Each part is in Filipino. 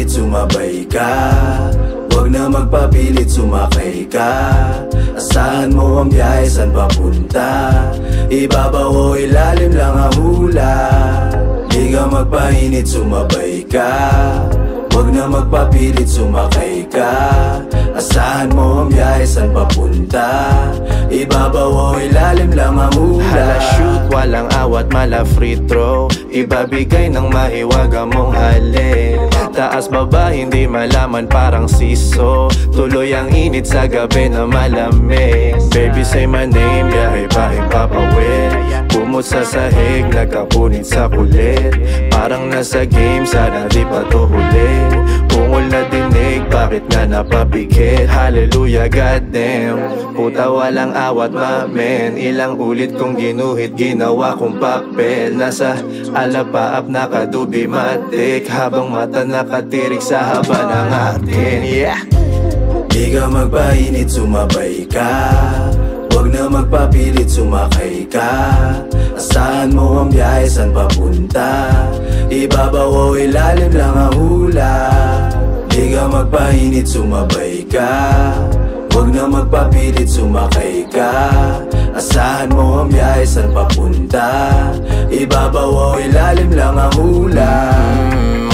magpainit, sumabay ka. Huwag na magpapilit, sumakay ka. Asahan mo ang biyahe, saan papunta? Ibabaw o ilalim lang ang hula. Di ka magpainit, sumabay ka. Huwag na magpapilit, sumakay ka. Asahan mo ang biyahe, saan papunta? Ibabaw o ilalim lang ang hula. Hala shoot, walang awat, mala free throw. Ibabigay ng mahiwaga mong halik. Taas baba, hindi malaman, parang siso. Tuloy ang init sa gabi na malamig. Baby say my name, biyahe pa ipapawid. Pumot sa sahig, nagkapunit sa kulit. Parang nasa game, sana di pa to huli. Ungol na dinig, bakit nga napapikit? Hallelujah, goddamn. Puta walang awat, mamen. Ilang ulit kong ginuhit, ginawa kong papel. Nasa alapaap, nakadubi matik. Habang mata nakatirik sa haba ng akin. Yeah! Di ka magpainit, sumabay ka. Huwag na magpapilit, sumakay ka. Asahan mo ang biyahe, saan papunta? Ibabaw o ilalim lang ang hula. Di ka magpainit, sumabay ka. Huwag na magpapilit, sumakay ka. Asahan mo ang biyahe, saan papunta? Ibabaw o ilalim lang ang hula.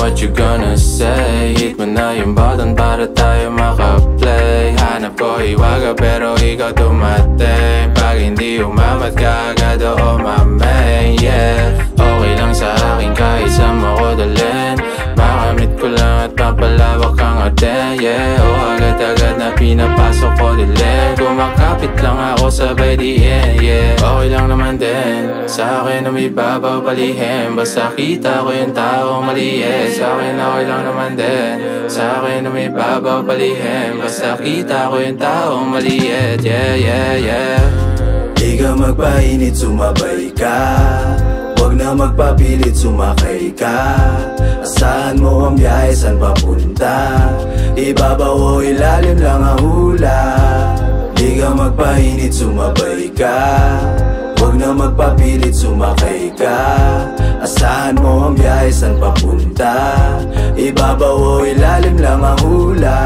What you gonna say? Hit mo na yung button para tayo makaplay. Hanap ko iwaga pero ikaw dumating. Pag hindi umamat ka agad o mamay. Yeah, okay lang sa akin kahit saan mo ko dalhin. Makamit ko lang at papalawak ang atin. Yeah, agad-agad na pinapasok ko dilim. Kumakapit lang ako sabay di end. Yeah, okay lang naman din sa akin na may babaw palihim. Basta kita ko yung taong maliit. Sa akin okay lang naman din sa akin na may babaw palihim. Basta kita ko yung taong maliit. Yeah, yeah, yeah. Di ka magpainit, sumabay ka. Huwag na magpapilit, sumakay ka. Asahan mo ang biyahe, saan papunta? Ibabaw o ilalim lang ang hula. Di ka magpainit, sumabay ka. Huwag na magpapilit, sumakay ka. Asahan mo ang biyahe, saan papunta? Ibabaw o ilalim lang ang hula.